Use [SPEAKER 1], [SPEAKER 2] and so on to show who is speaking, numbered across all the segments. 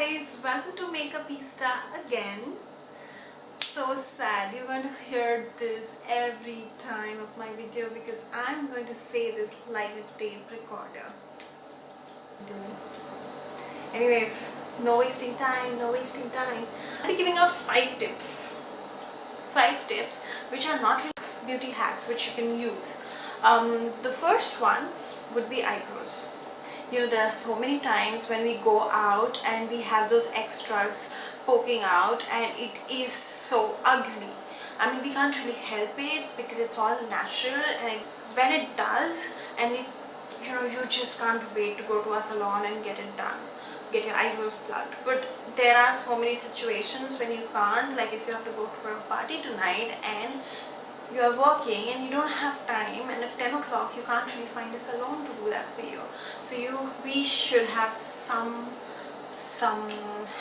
[SPEAKER 1] guys, welcome to Makeupista again. So sad, you're going to hear this every time of my video because I'm going to say this like a tape recorder. Anyways, no wasting time. I'll be giving out 5 tips. 5 tips which are not really beauty hacks which you can use. The first one would be eyebrows. There are so many times when we go out and we have those extras poking out and it is so ugly. I mean, we can't really help it because it's all natural, and when it does, and you just can't wait to go to a salon and get it done, get your eyebrows plucked. But there are so many situations when you can't, like if you have to go for a party tonight and you are working and you don't have time, and at 10 o'clock you can't really find a salon to do that for you. So we should have some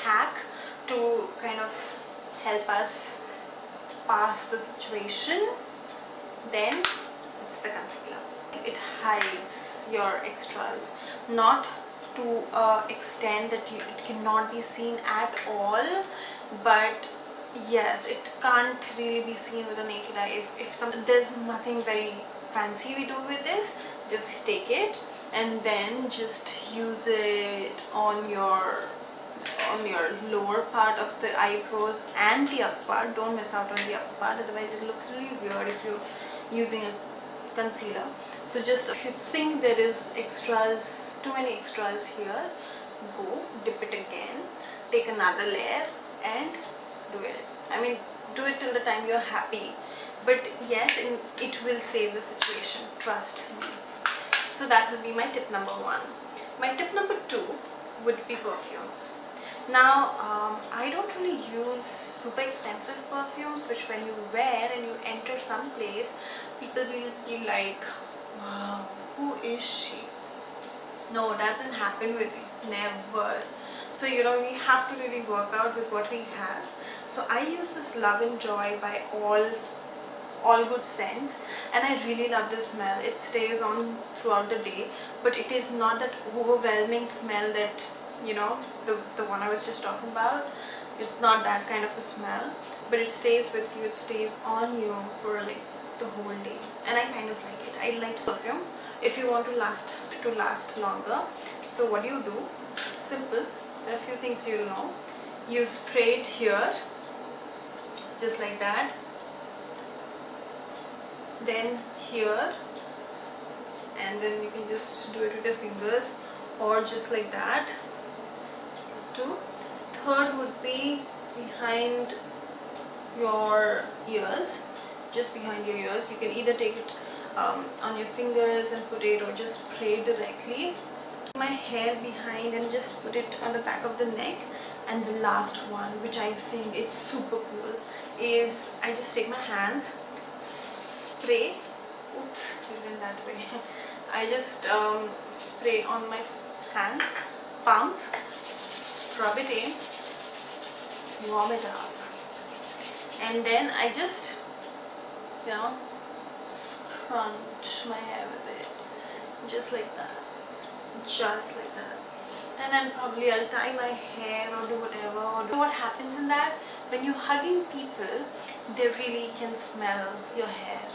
[SPEAKER 1] hack to kind of help us pass the situation. Then it's the concealer. It hides your extras, not to extent that it cannot be seen at all, but yes, it can't really be seen with the naked eye. If there's nothing very fancy we do with this, just take it and then just use it on your lower part of the eyebrows and the upper part. Don't miss out on the upper part, otherwise it looks really weird if you're using a concealer. So just if you think there is too many extras here, go dip it again, take another layer and do it. I mean, do it till the time you're happy, but yes, it will save the situation, trust me. So that will be my tip number 1. My tip number 2 would be perfumes. Now I don't really use super expensive perfumes which when you wear and you enter some place, people will be like, wow, who is she? No, it doesn't happen with me, never. So we have to really work out with what we have. So I use this Love and Joy by All Good Scents, and I really love the smell. It stays on throughout the day, but it is not that overwhelming smell that the one I was just talking about. It's not that kind of a smell, but it stays with you, it stays on you for like the whole day, and I kind of like it. I like perfume if you want to last longer. So what do? Simple. There are a few things you'll know. You spray it here, just like that, then here, and then you can just do it with your fingers or just like that. 2. Third would be behind your ears, just behind your ears. You can either take it on your fingers and put it, or just spray it directly. My hair behind and just put it on the back of the neck. And the last one, which I think it's super cool, is I just take my hands, spray, oops, it went that way. I just spray on my hands, palms, rub it in, warm it up, and then I just scrunch my hair with it, just like that, and then probably I'll tie my hair or do whatever. Or what happens in that, when you're hugging people, they really can smell your hair,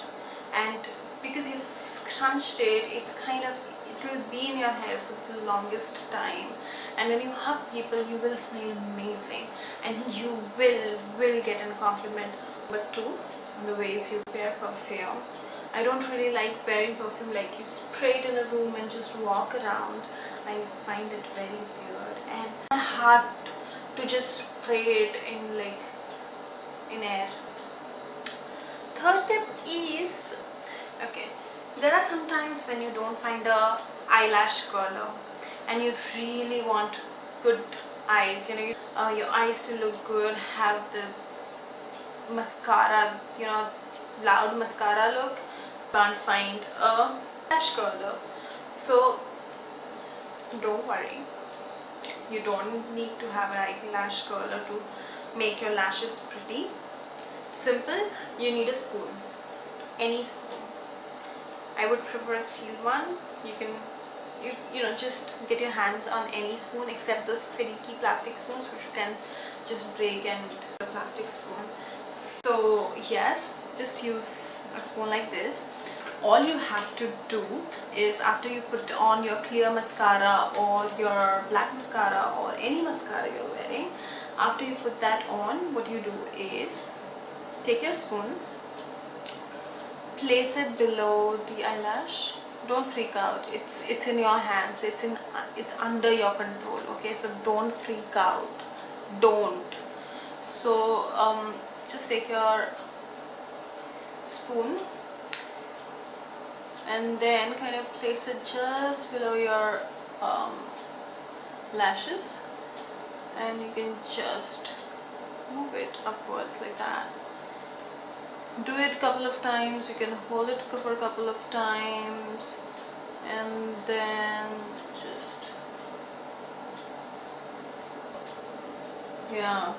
[SPEAKER 1] and because you've scrunched it, it will be in your hair for the longest time, and when you hug people, you will smell amazing and you will get a compliment. But 2, the ways you wear perfume. I don't really like wearing perfume like you spray it in a room and just walk around. I find it very weird, and it's hard to just spray it in air. Third tip is, okay, there are some times when you don't find a eyelash curler and you really want good eyes, your eyes to look good, have the mascara, loud mascara look. Can't find a lash curler. So don't worry, you don't need to have an eyelash curler to make your lashes pretty. Simple, you need a spoon, any spoon. I would prefer a steel one. You can you know, just get your hands on any spoon except those finicky plastic spoons which you can just break, and a plastic spoon. So yes, just use a spoon like this. All you have to do is, after you put on your clear mascara or your black mascara or any mascara you're wearing, after you put that on, what you do is take your spoon, place it below the eyelash. Don't freak out, it's in your hands, it's under your control, okay? So don't freak out, don't. So just take your spoon and then kind of place it just below your lashes, and you can just move it upwards like that. Do it a couple of times, you can hold it for a couple of times, and then just, yeah,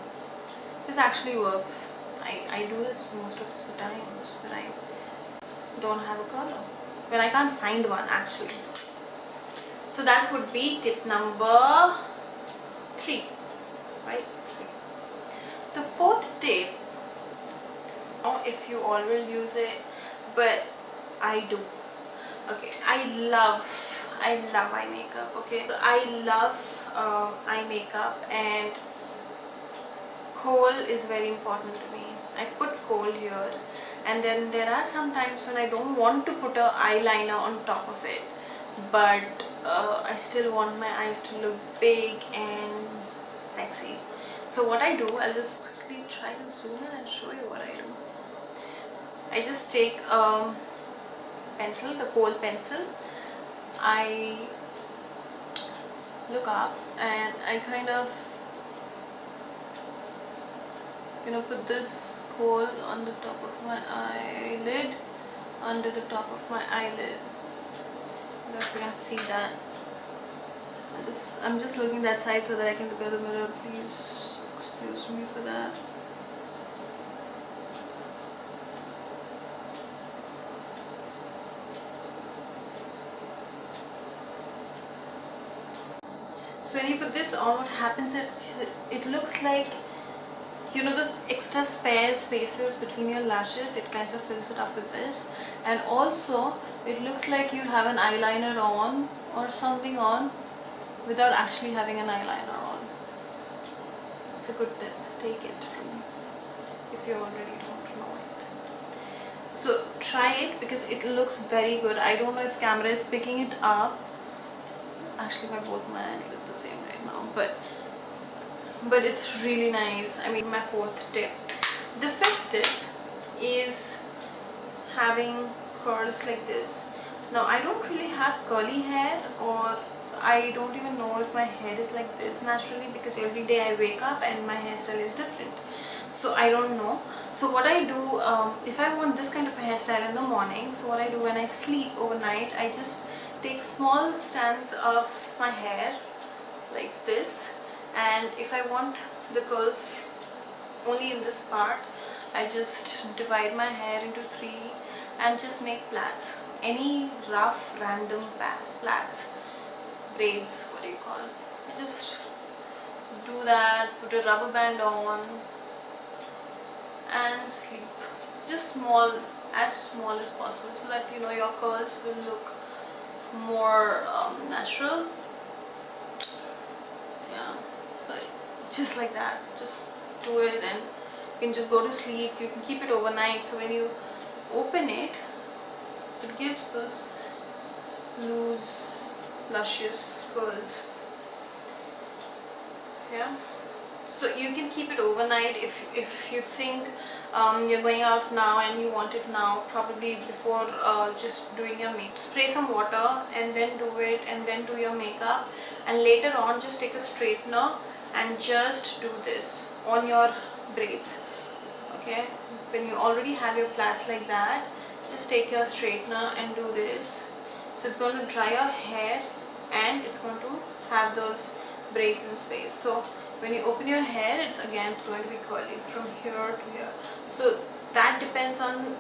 [SPEAKER 1] this actually works. I do this most of the times when I don't have a color, when I can't find one actually. So that would be tip number 3, right? 3. The 4th tip, if you all will use it, but I do. Okay, I love eye makeup. Okay, so I love eye makeup, and kohl is very important to me. I put kohl here, and then there are some times when I don't want to put a eyeliner on top of it, but I still want my eyes to look big and sexy. So what I do, I'll just quickly try to zoom in and show you what I do. I just take pencil, the kohl pencil, I look up and I kind of, you know, put this kohl on the top of my eyelid, under the top of my eyelid. I don't know if you can see that. I'm just looking that side so that I can look at the mirror. Please excuse me for that. So when you put this on, what happens is it looks like, you know, those extra spare spaces between your lashes, it kind of fills it up with this, and also it looks like you have an eyeliner on or something on without actually having an eyeliner on. It's a good tip, take it from me if you already don't know it. So try it because it looks very good. I don't know if camera is picking it up. Actually both my eyes look the same right now, but it's really nice. I mean, my 4th tip. The 5th tip is having curls like this. Now I don't really have curly hair, or I don't even know if my hair is like this naturally, because every day I wake up and my hairstyle is different. So I don't know. So what I do, if I want this kind of a hairstyle in the morning, so what I do when I sleep overnight, I just take small strands of my hair like this, and if I want the curls only in this part, I just divide my hair into 3 and just make plaits, any rough random plaits, braids, what do you call it. I just do that, put a rubber band on and sleep, just as small as possible, so that, you know, your curls will look more natural. Yeah, so just like that, just do it, and you can just go to sleep. You can keep it overnight, so when you open it, it gives those loose, luscious curls. Yeah, so you can keep it overnight if you think you're going out now and you want it now, probably before just doing your makeup. Spray some water and then do it, and then do your makeup, and later on just take a straightener and just do this on your braids. Okay, when you already have your plaits like that, just take your straightener and do this. So it's going to dry your hair and it's going to have those braids in space. So when you open your hair, it's again going to be curly from here to here. So that depends on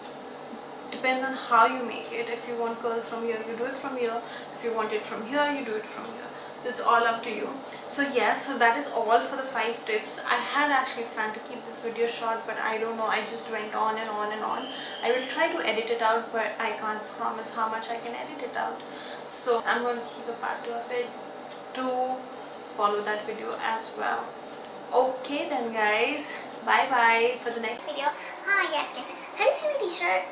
[SPEAKER 1] depends on how you make it. If you want curls from here, you do it from here. If you want it from here, you do it from here. So it's all up to you. So yes, so that is all for the 5 tips. I had actually planned to keep this video short, but I don't know, I just went on and on and on. I will try to edit it out, but I can't promise how much I can edit it out. So I'm going to keep a part 2 of it. Do follow that video as well. Okay then guys, bye bye for the next
[SPEAKER 2] video. Yes. Have you seen the t-shirt?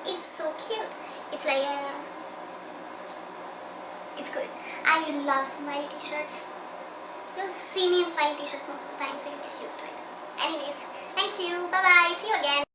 [SPEAKER 2] It's so cute. It's like it's good. I love smiley t-shirts. You'll see me in smiley t-shirts most of the time, so you'll get used to it. Anyways, thank you. Bye bye. See you again.